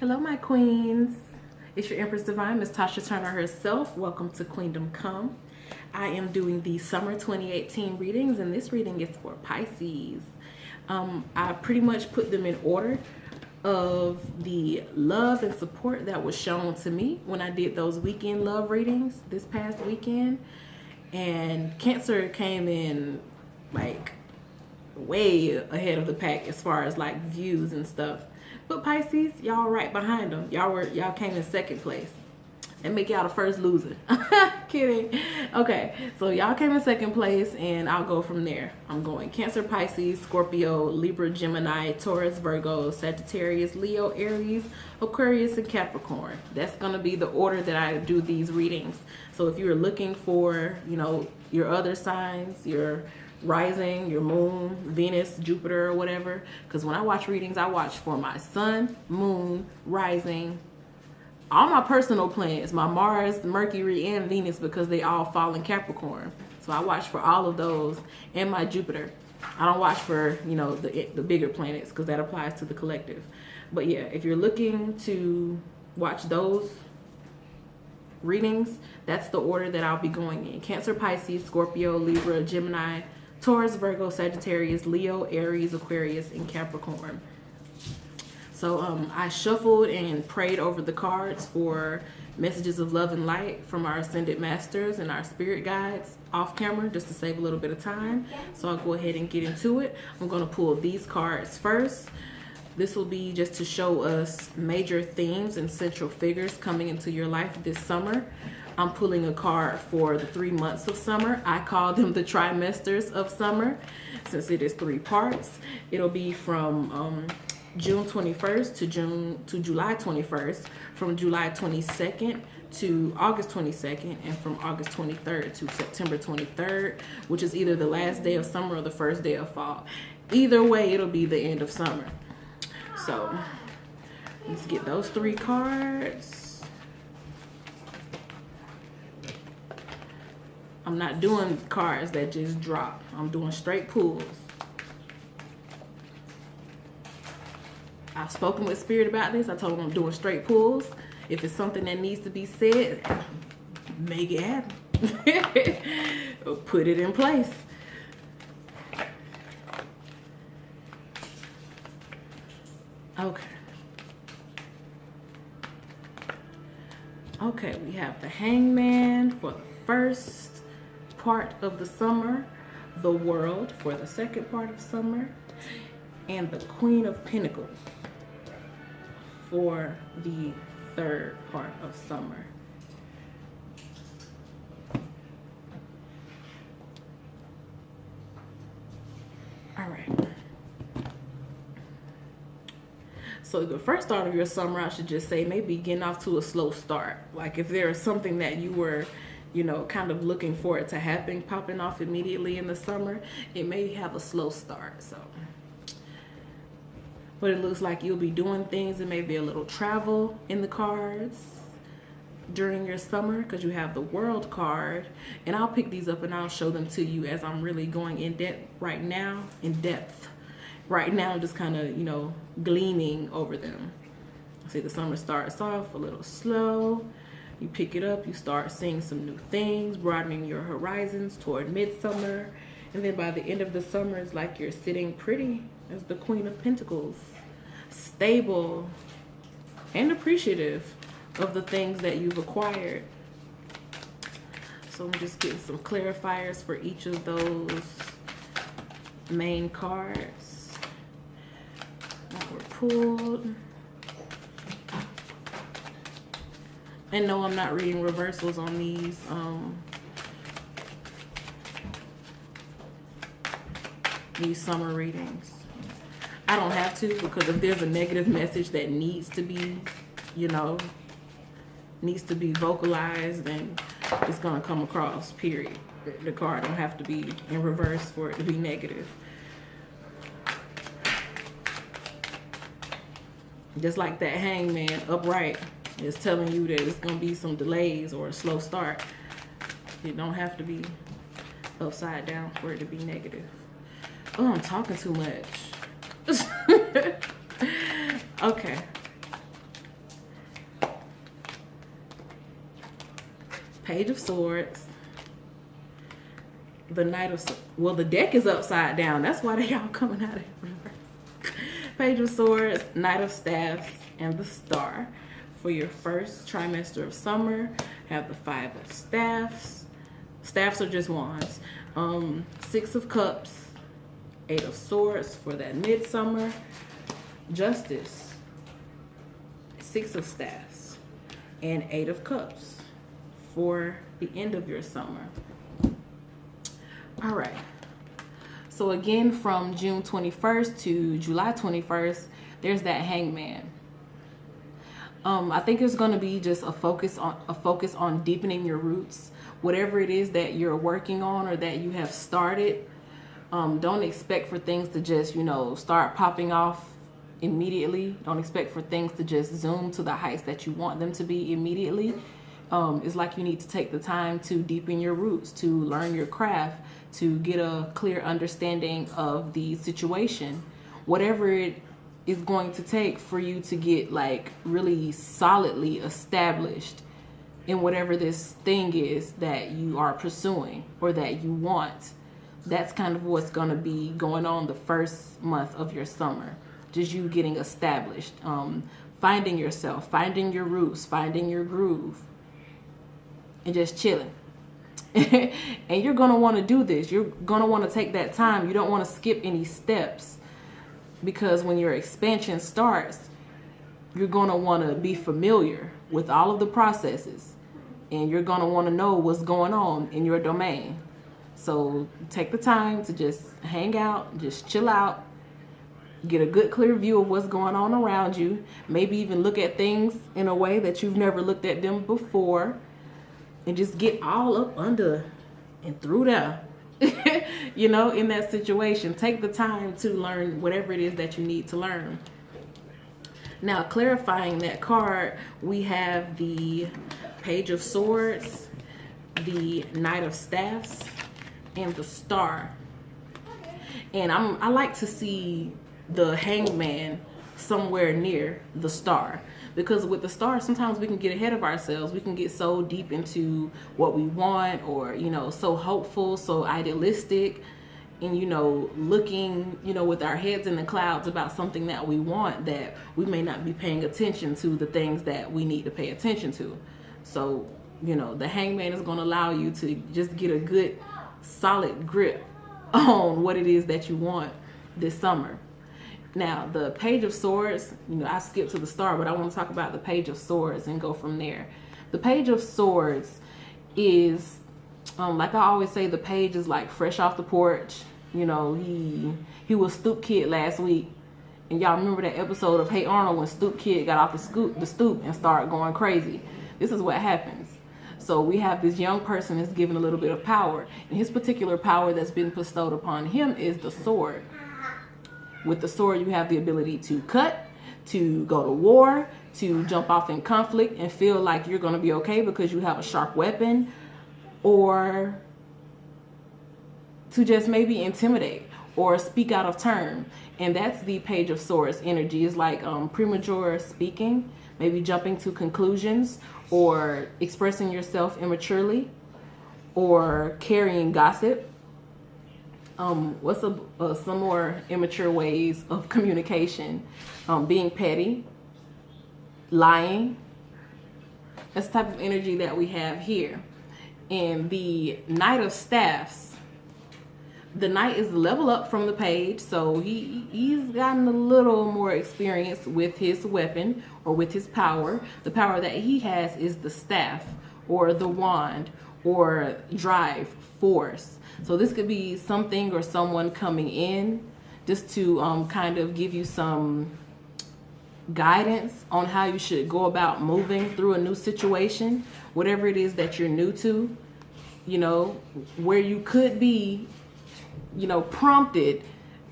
Hello, my queens. It's your Empress Divine, Miss Tasha Turner herself. Welcome to Queendom Come. I am doing the summer 2018 readings, and this reading is for Pisces. I pretty much put them in order of the love and support that was shown to me when I did those weekend love readings this past weekend. And Cancer came in like way ahead of the pack as far as like views and stuff. But Pisces, y'all right behind them. Y'all came in second place. And make y'all the first loser. Kidding. Okay, so y'all came in second place, and I'll go from there. I'm going Cancer, Pisces, Scorpio, Libra, Gemini, Taurus, Virgo, Sagittarius, Leo, Aries, Aquarius, and Capricorn. That's going to be the order that I do these readings. So if you're looking for, your other signs, your rising, your moon, Venus, Jupiter, or whatever, because when I watch readings, I watch for my sun, moon, rising, all my personal planets, my Mars, Mercury, and Venus, because they all fall in Capricorn. So I watch for all of those, and my Jupiter. I don't watch for, the bigger planets, because that applies to the collective. But yeah, if you're looking to watch those readings, that's the order that I'll be going in. Cancer, Pisces, Scorpio, Libra, Gemini, Taurus, Virgo, Sagittarius, Leo, Aries, Aquarius, and Capricorn. So I shuffled and prayed over the cards for messages of love and light from our Ascended Masters and our spirit guides off camera, just to save a little bit of time. So I'll go ahead and get into it. I'm going to pull these cards first. This will be just to show us major themes and central figures coming into your life this summer. I'm pulling a card for the 3 months of summer. I call them the trimesters of summer, since it is 3 parts. It'll be from June 21st to July 21st, from July 22nd to August 22nd, and from August 23rd to September 23rd, which is either the last day of summer or the first day of fall. Either way, it'll be the end of summer. So let's get those 3 cards. I'm not doing cards that just drop. I'm doing straight pulls. I've spoken with Spirit about this. I told them I'm doing straight pulls. If it's something that needs to be said, make it happen. Put it in place. Okay. Okay, we have the Hangman for the first part of the summer, the World for the second part of summer, and the Queen of Pentacles for the third part of summer. All right. So the first start of your summer, I should just say, maybe getting off to a slow start. Like if there is something that you were, kind of looking for it to happen, popping off immediately in the summer, it may have a slow start. So, but it looks like you'll be doing things, and maybe a little travel in the cards during your summer, because you have the World card, and I'll pick these up and I'll show them to you as I'm really going in depth right now. Right now, I'm just kind of, gleaming over them. See, the summer starts off a little slow. You pick it up, you start seeing some new things, broadening your horizons toward midsummer. And then by the end of the summer, it's like you're sitting pretty as the Queen of Pentacles, stable and appreciative of the things that you've acquired. So I'm just getting some clarifiers for each of those main cards that were pulled. And no, I'm not reading reversals on these summer readings. I don't have to, because if there's a negative message that needs to be, needs to be vocalized, then it's going to come across, period. The card don't have to be in reverse for it to be negative. Just like that Hangman upright is telling you that it's going to be some delays or a slow start. It don't have to be upside down for it to be negative. Oh, I'm talking too much. Okay. Page of Swords, the Knight of, well, the deck is upside down. That's why they all coming out of reverse. Page of Swords, Knight of Staffs, and the Star. For your first trimester of summer, have the Five of Staffs. Staffs are just wands. Six of Cups, Eight of Swords for that midsummer. Justice, Six of Staffs, and Eight of Cups for the end of your summer. All right. So again, from June 21st to July 21st, there's that Hangman. I think it's going to be just a focus on deepening your roots. Whatever it is that you're working on or that you have started, don't expect for things to just, start popping off immediately. Don't expect for things to just zoom to the heights that you want them to be immediately. It's like you need to take the time to deepen your roots, to learn your craft, to get a clear understanding of the situation. Whatever it is going to take for you to get like really solidly established in whatever this thing is that you are pursuing or that you want. That's kind of what's going to be going on the first month of your summer. Just you getting established, finding yourself, finding your roots, finding your groove, and just chilling. And you're going to want to do this. You're going to want to take that time. You don't want to skip any steps, because when your expansion starts, you're going to want to be familiar with all of the processes, and you're going to want to know what's going on in your domain. So take the time to just hang out, just chill out, get a good clear view of what's going on around you. Maybe even look at things in a way that you've never looked at them before, and just get all up under and through there. In that situation. Take the time to learn whatever it is that you need to learn. Now, clarifying that card, we have the Page of Swords, the Knight of Staffs, and the Star. And I like to see the Hangman somewhere near the Star, because with the Star, sometimes we can get ahead of ourselves. We can get so deep into what we want, or so hopeful, so idealistic, and looking with our heads in the clouds about something that we want, that we may not be paying attention to the things that we need to pay attention to. So the Hangman is going to allow you to just get a good solid grip on what it is that you want this summer. Now, the Page of Swords, I skipped to the Star, but I want to talk about the Page of Swords and go from there. The Page of Swords is, like I always say, the page is like fresh off the porch. He was Stoop Kid last week. And y'all remember that episode of Hey Arnold when Stoop Kid got off the stoop and started going crazy. This is what happens. So we have this young person that's given a little bit of power. And his particular power that's been bestowed upon him is the sword. With the sword, you have the ability to cut, to go to war, to jump off in conflict and feel like you're going to be okay because you have a sharp weapon, or to just maybe intimidate or speak out of turn. And that's the Page of Swords energy. It's like premature speaking, maybe jumping to conclusions, or expressing yourself immaturely, or carrying gossip. What's some more immature ways of communication? Being petty, lying. That's the type of energy that we have here. And the Knight of Staffs, the Knight is the level up from the page, so he's gotten a little more experience with his weapon or with his power. The power that he has is the staff or the wand or drive, force. So this could be something or someone coming in just to kind of give you some guidance on how you should go about moving through a new situation, whatever it is that you're new to, where you could be, prompted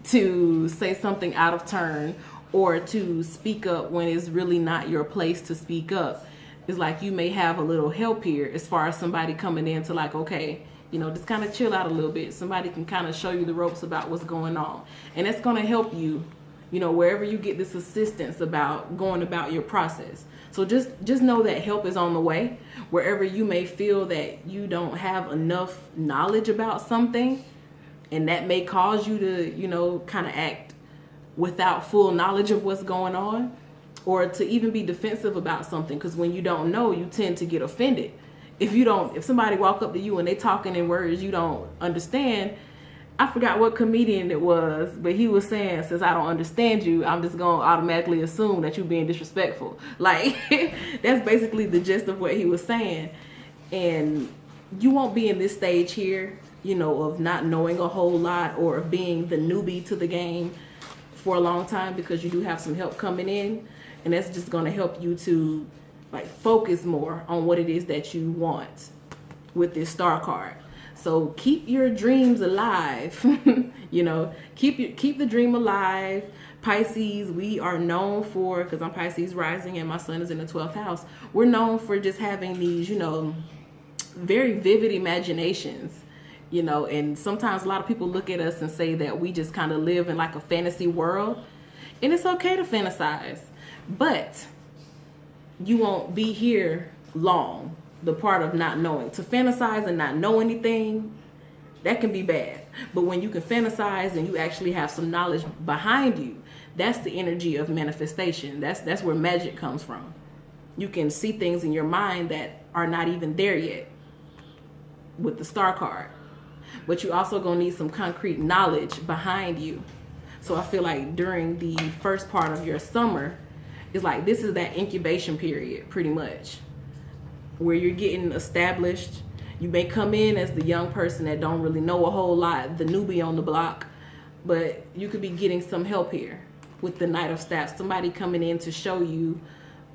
to say something out of turn or to speak up when it's really not your place to speak up. It's like you may have a little help here as far as somebody coming in to like, okay, just kind of chill out a little bit. Somebody can kind of show you the ropes about what's going on. And it's going to help you wherever you get this assistance about going about your process. So just know that help is on the way. Wherever you may feel that you don't have enough knowledge about something, and that may cause you to, kind of act without full knowledge of what's going on, or to even be defensive about something, because when you don't know, you tend to get offended. If somebody walk up to you and they talking in words you don't understand, I forgot what comedian it was, but he was saying, since I don't understand you, I'm just going to automatically assume that you're being disrespectful. Like, that's basically the gist of what he was saying. And you won't be in this stage here, of not knowing a whole lot, or of being the newbie to the game for a long time, because you do have some help coming in. And that's just going to help you to focus more on what it is that you want with this star card. So keep your dreams alive. Keep the dream alive. Pisces, we are known for, because I'm Pisces rising and my sun is in the 12th house, we're known for just having these, very vivid imaginations, and sometimes a lot of people look at us and say that we just kind of live in like a fantasy world. And it's okay to fantasize, but you won't be here long. The part of not knowing, to fantasize and not know anything, that can be bad. But when you can fantasize and you actually have some knowledge behind you, that's the energy of manifestation. That's where magic comes from. You can see things in your mind that are not even there yet with the star card. But you also gonna need some concrete knowledge behind you. So I feel like during the first part of your summer, it's like this is that incubation period, pretty much, where you're getting established. You may come in as the young person that don't really know a whole lot, the newbie on the block, but you could be getting some help here with the Knight of Staffs. Somebody coming in to show you,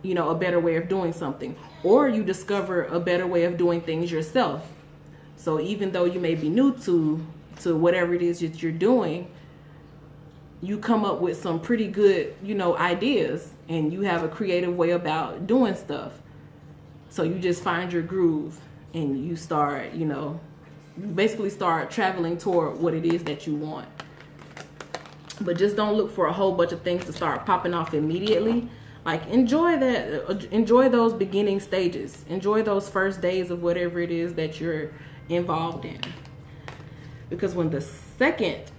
a better way of doing something, or you discover a better way of doing things yourself. So even though you may be new to whatever it is that you're doing, you come up with some pretty good, ideas, and you have a creative way about doing stuff. So you just find your groove and you start, you basically start traveling toward what it is that you want. But just don't look for a whole bunch of things to start popping off immediately. Like, enjoy those beginning stages. Enjoy those first days of whatever it is that you're involved in. Because when the second,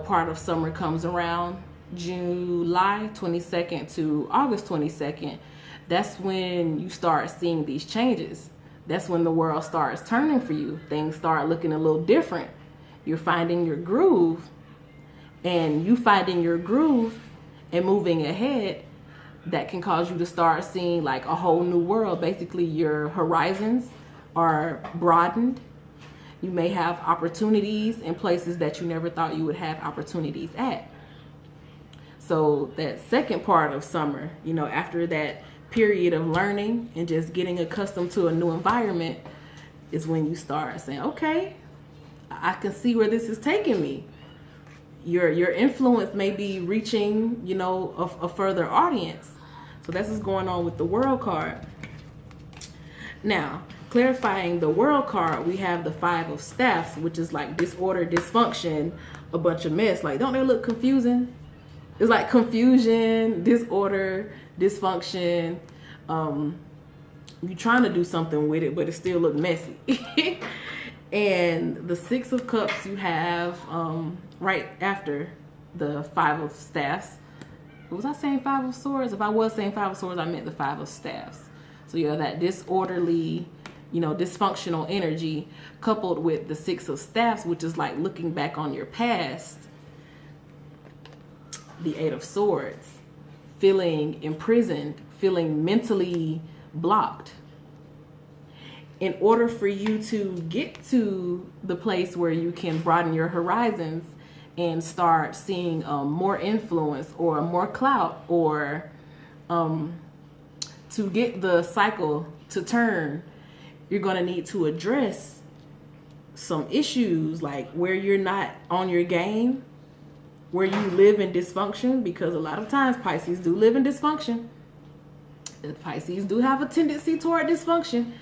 part of summer comes around, July 22nd to August 22nd, that's when you start seeing these changes. That's when the world starts turning for you. Things start looking a little different. You're finding your groove. And you finding your groove and moving ahead, that can cause you to start seeing like a whole new world. Basically, your horizons are broadened. You may have opportunities in places that you never thought you would have opportunities at. So that second part of summer, after that period of learning and just getting accustomed to a new environment, is when you start saying, okay, I can see where this is taking me. Your influence may be reaching, a further audience. So that's what's going on with the World card. Now, clarifying the World card, we have the 5 of Staffs, which is like disorder, dysfunction, a bunch of mess. Like, don't they look confusing? It's like confusion, disorder, dysfunction. You're trying to do something with it, but it still look messy. And the 6 of Cups you have right after the 5 of Staffs. Was I saying 5 of Swords? If I was saying 5 of Swords, I meant the 5 of Staffs. So you have that disorderly, dysfunctional energy coupled with the 6 of Staffs, which is like looking back on your past. The 8 of Swords, feeling imprisoned, feeling mentally blocked. In order for you to get to the place where you can broaden your horizons and start seeing more influence or more clout, or to get the cycle to turn, you're going to need to address some issues like where you're not on your game, where you live in dysfunction, because a lot of times Pisces do live in dysfunction. Pisces do have a tendency toward dysfunction.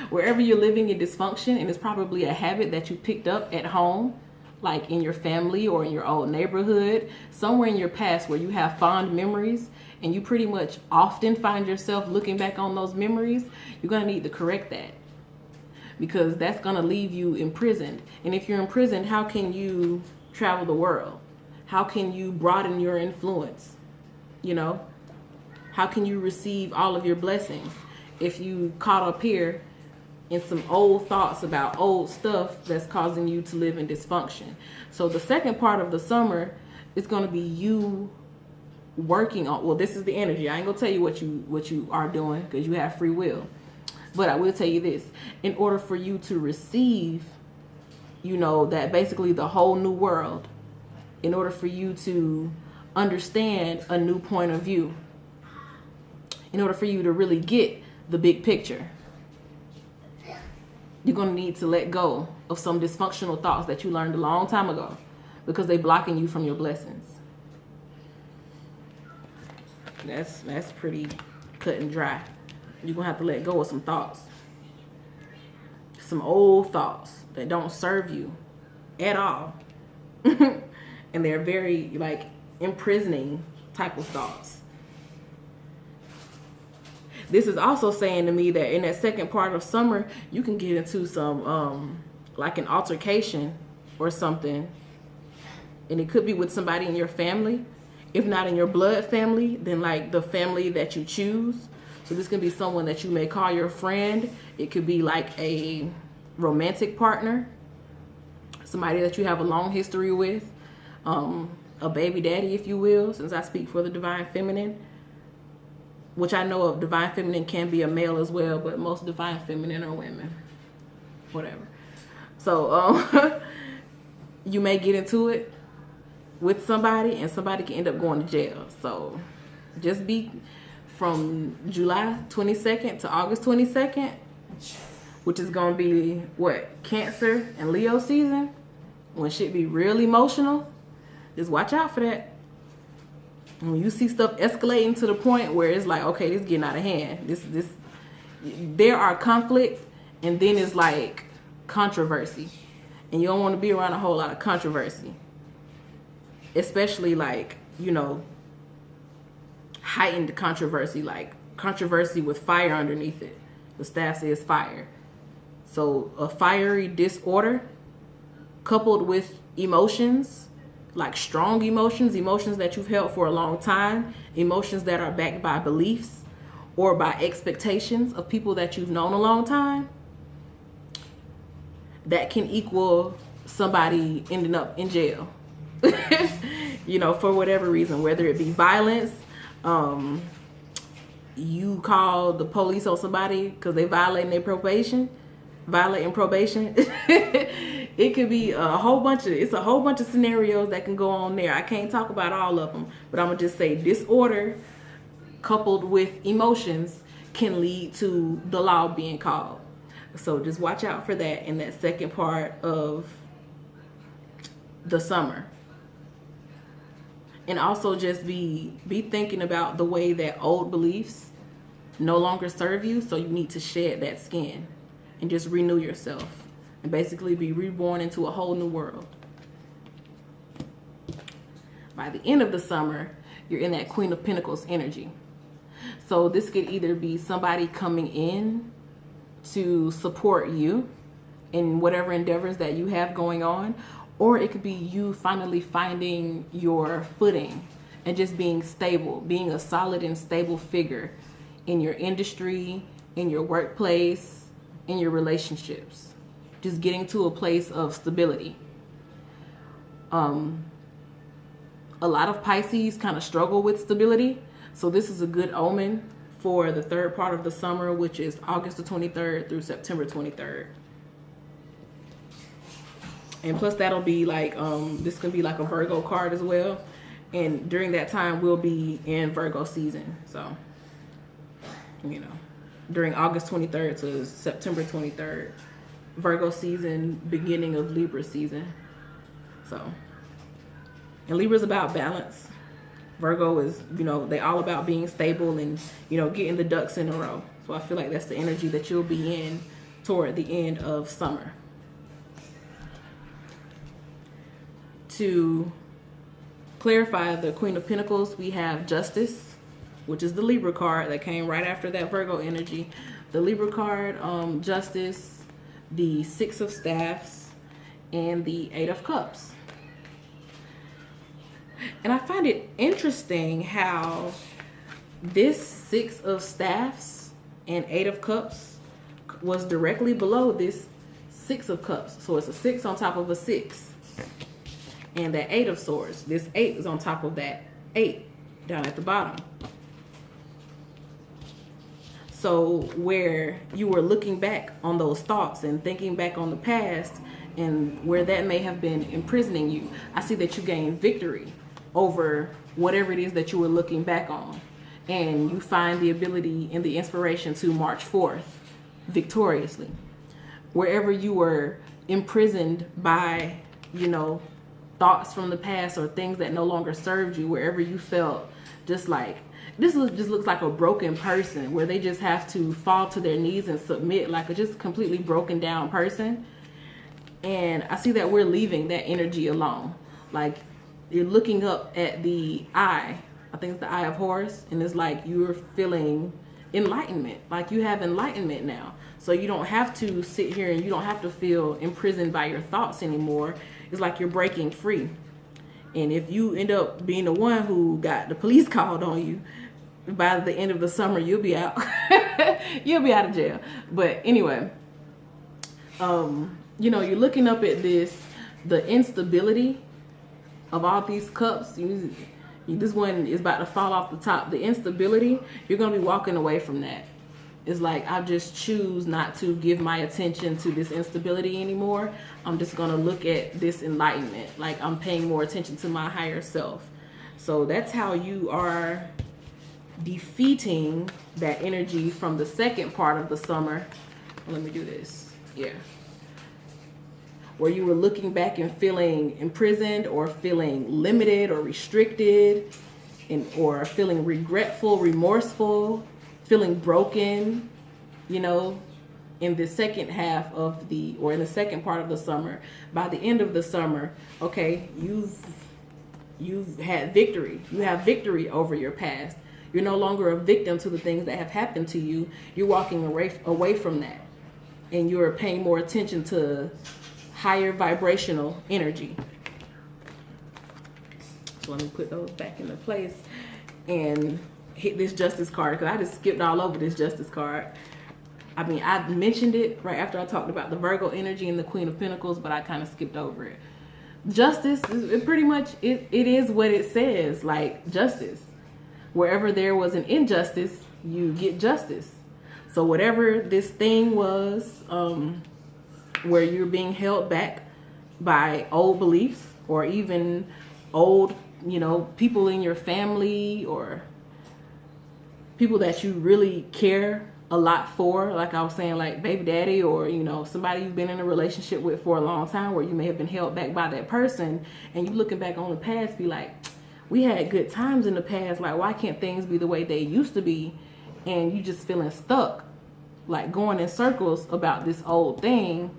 Wherever you're living in dysfunction, and it's probably a habit that you picked up at home, like in your family or in your old neighborhood, somewhere in your past where you have fond memories and you pretty much often find yourself looking back on those memories, you're going to need to correct that, because that's going to leave you imprisoned. And if you're imprisoned, how can you travel the world? How can you broaden your influence? You know, how can you receive all of your blessings if you caught up here in some old thoughts about old stuff that's causing you to live in dysfunction? So the second part of the summer is going to be you working on, well, this is the energy. I ain't gonna tell you what you are doing, because you have free will, but I will tell you this: in order for you to receive, you know, that basically the whole new world, in order for you to understand a new point of view, in order for you to really get the big picture, you're going to need to let go of some dysfunctional thoughts that you learned a long time ago, because they're blocking you from your blessings. That's pretty cut and dry. You're going to have to let go of some thoughts. Some old thoughts that don't serve you at all. And they're very, like, imprisoning type of thoughts. This is also saying to me that in that second part of summer, you can get into some, like an altercation or something. And it could be with somebody in your family. If not in your blood family, then like the family that you choose. So this can be someone that you may call your friend. It could be like a romantic partner, somebody that you have a long history with, a baby daddy, if you will, since I speak for the divine feminine, which I know of divine feminine can be a male as well, but most divine feminine are women, whatever. So you may get into it with somebody, and somebody can end up going to jail. So just be from July 22nd to August 22nd, which is going to be what, Cancer and Leo season, when shit be real emotional. Just watch out for that. When you see stuff escalating to the point where it's like, okay, this is getting out of hand. There are conflict, and then it's like controversy, and you don't want to be around a whole lot of controversy. Especially like, you know, heightened controversy, like controversy with fire underneath it. The staff says fire. So a fiery disorder coupled with emotions, like strong emotions that you've held for a long time, emotions that are backed by beliefs or by expectations of people that you've known a long time, that can equal somebody ending up in jail. You know, for whatever reason, whether it be violence, you call the police on somebody because they violating probation. It could be a whole bunch of scenarios that can go on there. I can't talk about all of them, but I'm gonna just say disorder coupled with emotions can lead to the law being called. So just watch out for that in that second part of the summer. And also just be thinking about the way that old beliefs no longer serve you. So you need to shed that skin and just renew yourself and basically be reborn into a whole new world. By the end of the summer, you're in that Queen of Pentacles energy. So this could either be somebody coming in to support you in whatever endeavors that you have going on, or it could be you finally finding your footing and just being stable, being a solid and stable figure in your industry, in your workplace, in your relationships. Just getting to a place of stability. A lot of Pisces kind of struggle with stability. So this is a good omen for the third part of the summer, which is August the 23rd through September 23rd. And plus that'll be like, this can be like a Virgo card as well. And during that time, we'll be in Virgo season. So, you know, during August 23rd to September 23rd, Virgo season, beginning of Libra season. So, and Libra's about balance. Virgo is, you know, they all about being stable and, you know, getting the ducks in a row. So I feel like that's the energy that you'll be in toward the end of summer. to clarify the Queen of Pentacles, we have Justice, which is the Libra card that came right after that Virgo energy. The Libra card, Justice, the Six of Staffs, and the Eight of Cups. And I find it interesting how this Six of Staffs and Eight of Cups was directly below this Six of Cups. So it's a 6 on top of a 6. And that Eight of Swords, this 8 is on top of that 8 down at the bottom. So where you were looking back on those thoughts and thinking back on the past and where that may have been imprisoning you, I see that you gained victory over whatever it is that you were looking back on. And you find the ability and the inspiration to march forth victoriously. Wherever you were imprisoned by, you know, thoughts from the past or things that no longer served you, wherever you felt just like, this just looks like a broken person where they just have to fall to their knees and submit, like a just completely broken down person. And I see that we're leaving that energy alone. Like, you're looking up at the eye, I think it's the Eye of Horus, and it's like you're feeling enlightenment, like you have enlightenment now. So you don't have to sit here and you don't have to feel imprisoned by your thoughts anymore. It's like you're breaking free. And if you end up being the one who got the police called on you, by the end of the summer, you'll be out. You'll be out of jail. But anyway, you know, you're looking up at this, the instability of all these cups. This one is about to fall off the top. The instability, you're going to be walking away from that. It's like, I just choose not to give my attention to this instability anymore. I'm just going to look at this enlightenment. Like, I'm paying more attention to my higher self. So that's how you are defeating that energy from the second part of the summer. Let me do this. Yeah. Where you were looking back and feeling imprisoned or feeling limited or restricted, or feeling regretful, remorseful, feeling broken, you know, in the second half of in the second part of the summer. By the end of the summer, okay, you've had victory. You have victory over your past. You're no longer a victim to the things that have happened to you. You're walking away from that. And you're paying more attention to higher vibrational energy. So let me put those back into place and hit this Justice card, because I just skipped all over this Justice card. I mean, I mentioned it right after I talked about the Virgo energy and the Queen of Pentacles, but I kind of skipped over it. Justice, it pretty much, it is what it says, like justice. Wherever there was an injustice, you get justice. So whatever this thing was, where you're being held back by old beliefs or even old, you know, people in your family or people that you really care a lot for, like I was saying, like baby daddy, or, you know, somebody you've been in a relationship with for a long time where you may have been held back by that person, and you looking back on the past, be like, we had good times in the past, like why can't things be the way they used to be? And you just feeling stuck, like going in circles about this old thing.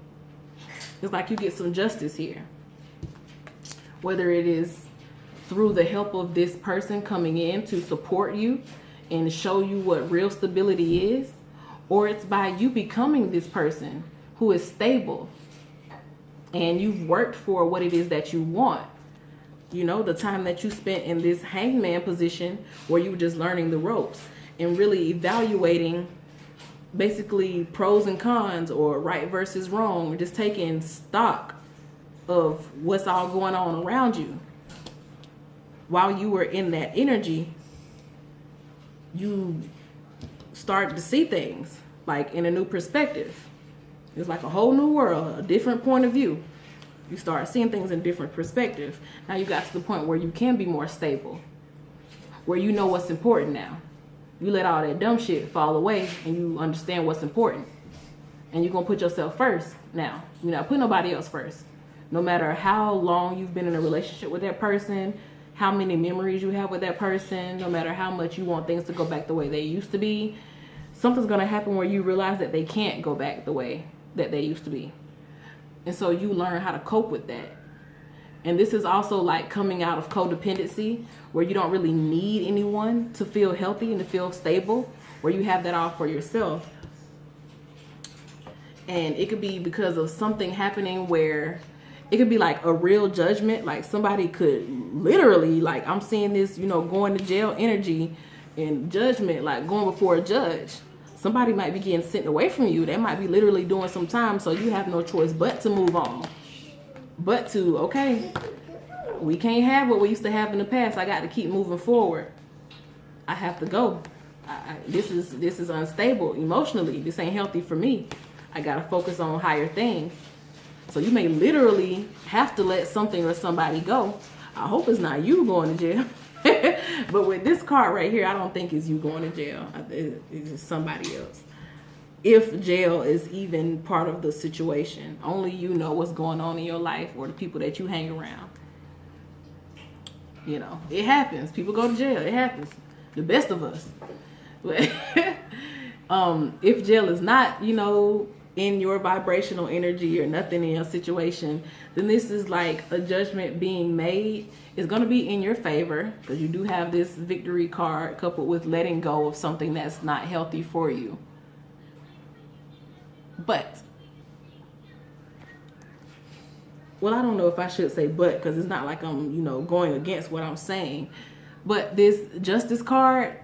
It's like you get some justice here, whether it is through the help of this person coming in to support you and show you what real stability is, or it's by you becoming this person who is stable and you've worked for what it is that you want. You know, the time that you spent in this hangman position where you were just learning the ropes and really evaluating basically pros and cons, or right versus wrong, or just taking stock of what's all going on around you. While you were in that energy, you start to see things like in a new perspective. It's like a whole new world, a different point of view. You start seeing things in different perspective. Now you got to the point where you can be more stable, where you know what's important now. You let all that dumb shit fall away and you understand what's important. And you're going to put yourself first now. You're not putting nobody else first. No matter how long you've been in a relationship with that person, how many memories you have with that person, no matter how much you want things to go back the way they used to be, something's going to happen where you realize that they can't go back the way that they used to be. And so you learn how to cope with that. And this is also like coming out of codependency, where you don't really need anyone to feel healthy and to feel stable, where you have that all for yourself. And it could be because of something happening where it could be like a real judgment. Like somebody could literally, like I'm seeing this, going to jail energy and judgment, like going before a judge. Somebody might be getting sent away from you. They might be literally doing some time, so you have no choice but to move on. But to, okay, we can't have what we used to have in the past. I got to keep moving forward. I have to go. This is unstable emotionally. This ain't healthy for me. I got to focus on higher things. So you may literally have to let something or somebody go. I hope it's not you going to jail. But with this card right here, I don't think it's you going to jail. It's somebody else. If jail is even part of the situation, only you know what's going on in your life or the people that you hang around. It happens. People go to jail. It happens. The best of us. But if jail is not, in your vibrational energy or nothing in your situation, then this is like a judgment being made. It's going to be in your favor because you do have this victory card coupled with letting go of something that's not healthy for you. But, well, I don't know if I should say but, because it's not like I'm, going against what I'm saying. But this Justice card,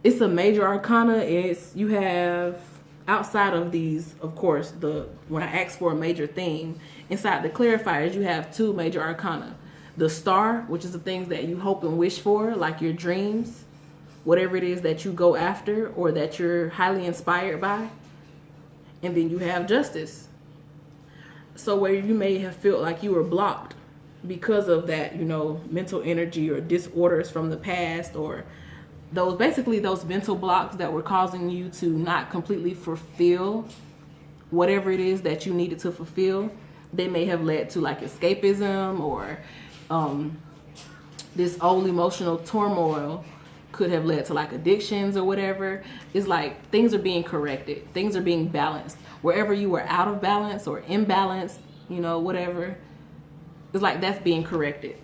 it's a major arcana. You have, outside of these, of course, when I ask for a major theme, inside the clarifiers, you have 2 major arcana. The Star, which is the things that you hope and wish for, like your dreams, whatever it is that you go after or that you're highly inspired by. And then you have Justice. So where you may have felt like you were blocked because of that, mental energy or disorders from the past, or those mental blocks that were causing you to not completely fulfill whatever it is that you needed to fulfill. They may have led to like escapism, or this old emotional turmoil could have led to like addictions or whatever. It's like things are being corrected. Things are being balanced. Wherever you were out of balance or imbalanced, whatever, it's like that's being corrected.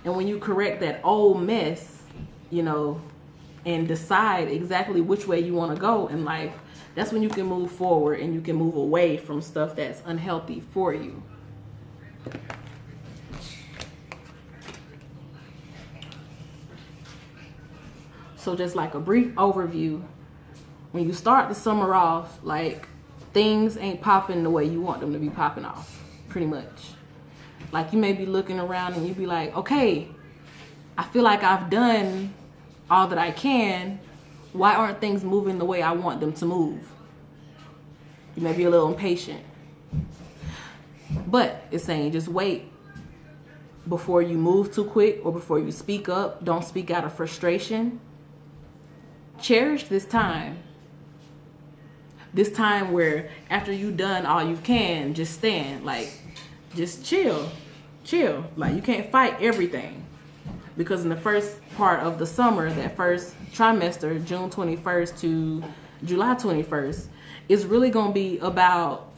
And when you correct that old mess, and decide exactly which way you want to go in life, that's when you can move forward and you can move away from stuff that's unhealthy for you. So just like a brief overview, when you start the summer off, like things ain't popping the way you want them to be popping off, pretty much. Like you may be looking around and you be like, okay, I feel like I've done all that I can. Why aren't things moving the way I want them to move? You may be a little impatient. But it's saying just wait before you move too quick or before you speak up. Don't speak out of frustration. Cherish this time. This time where after you've done all you can, just stand. Like, just chill. Chill. Like, you can't fight everything. Because in the first part of the summer, that first trimester, June 21st to July 21st, is really going to be about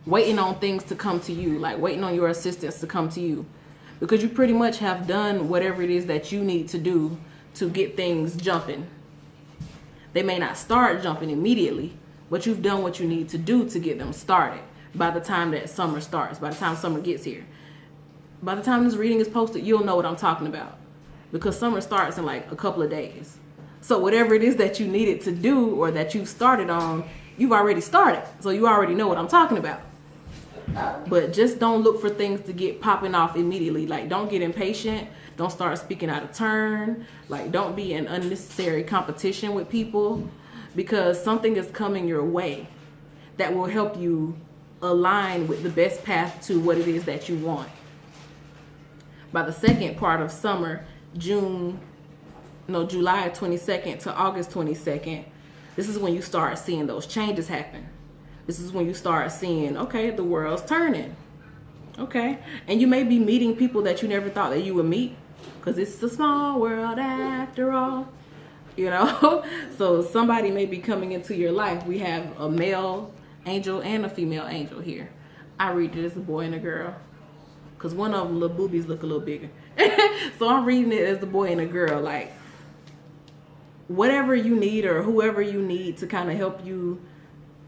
waiting on things to come to you, like waiting on your assistance to come to you. Because you pretty much have done whatever it is that you need to do to get things jumping. They may not start jumping immediately, but you've done what you need to do to get them started by the time that summer starts, by the time summer gets here. By the time this reading is posted, you'll know what I'm talking about, because summer starts in like a couple of days. So whatever it is that you needed to do or that you started on, you've already started. So you already know what I'm talking about. But just don't look for things to get popping off immediately. Like, don't get impatient. Don't start speaking out of turn. Like, don't be in unnecessary competition with people, because something is coming your way that will help you align with the best path to what it is that you want. By the second part of summer, July 22nd to August 22nd, this is when you start seeing those changes happen. This is when you start seeing, okay, the world's turning. Okay. And you may be meeting people that you never thought that you would meet, because it's a small world after all, So somebody may be coming into your life. We have a male angel and a female angel here. I read it as a boy and a girl. Because one of them, little boobies, look a little bigger. So I'm reading it as a boy and a girl. Like, whatever you need or whoever you need to kind of help you,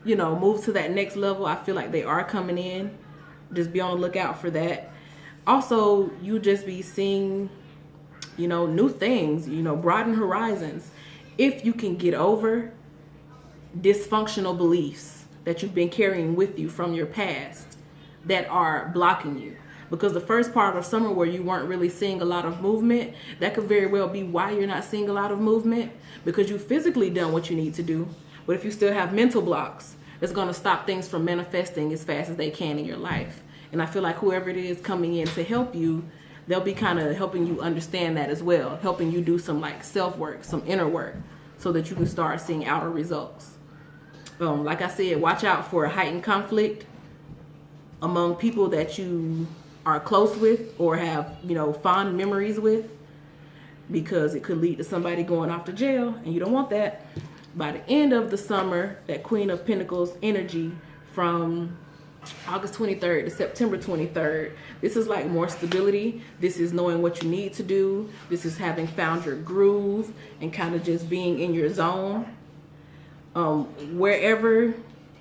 you know, move to that next level, I feel like they are coming in. Just be on the lookout for that. Also, you just be seeing, you know, new things, you know, broaden horizons. If you can get over dysfunctional beliefs that you've been carrying with you from your past that are blocking you. Because the first part of summer where you weren't really seeing a lot of movement, that could very well be why you're not seeing a lot of movement, because you physically done what you need to do. But if you still have mental blocks, it's going to stop things from manifesting as fast as they can in your life. And I feel like whoever it is coming in to help you, they'll be kind of helping you understand that as well, helping you do some like self-work, some inner work, so that you can start seeing outer results. Like I said, watch out for heightened conflict among people that you are close with or have, you know, fond memories with, because it could lead to somebody going off to jail, and you don't want that. By the end of the summer, that Queen of Pentacles energy from August 23rd to September 23rd, this is like more stability. This is knowing what you need to do. This is having found your groove and kind of just being in your zone. Wherever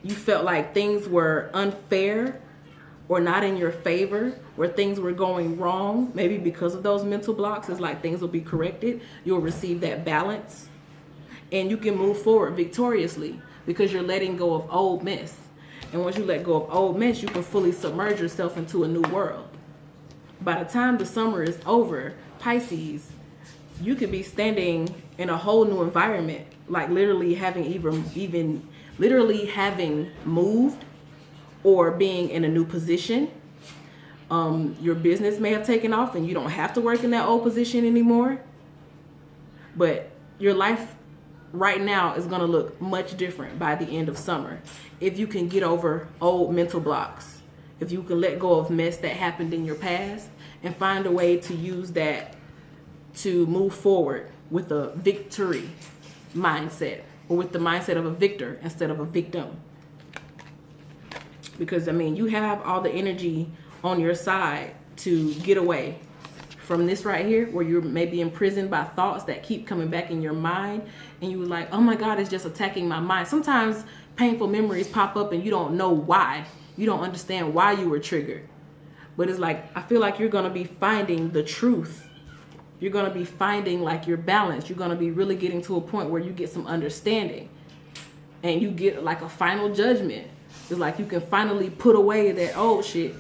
you felt like things were unfair or not in your favor, where things were going wrong, maybe because of those mental blocks, it's like things will be corrected. You'll receive that balance, and you can move forward victoriously because you're letting go of old mess. And once you let go of old mess, you can fully submerge yourself into a new world. By the time the summer is over, Pisces, you could be standing in a whole new environment, like literally having even literally having moved or being in a new position. Your business may have taken off and you don't have to work in that old position anymore. But your life right now is going to look much different by the end of summer. If you can get over old mental blocks, if you can let go of mess that happened in your past and find a way to use that to move forward with a victory mindset, or with the mindset of a victor instead of a victim. Because, I mean, you have all the energy on your side to get away from this right here, where you're maybe imprisoned by thoughts that keep coming back in your mind, and you were like, oh my God, it's just attacking my mind. Sometimes painful memories pop up and you don't know why. You don't understand why you were triggered. But it's like, I feel like you're going to be finding the truth. You're going to be finding like your balance. You're going to be really getting to a point where you get some understanding and you get like a final judgment. It's like you can finally put away that old shit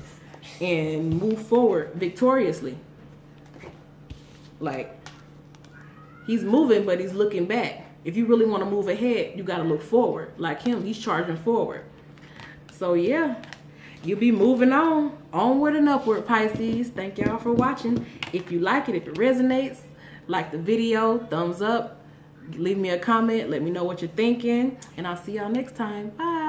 and move forward victoriously. Like, he's moving, but he's looking back. If you really want to move ahead, you got to look forward. Like him, he's charging forward. So yeah, you'll be moving on. Onward and upward, Pisces. Thank y'all for watching. If you like it, if it resonates, like the video, thumbs up, leave me a comment, let me know what you're thinking, and I'll see y'all next time. Bye.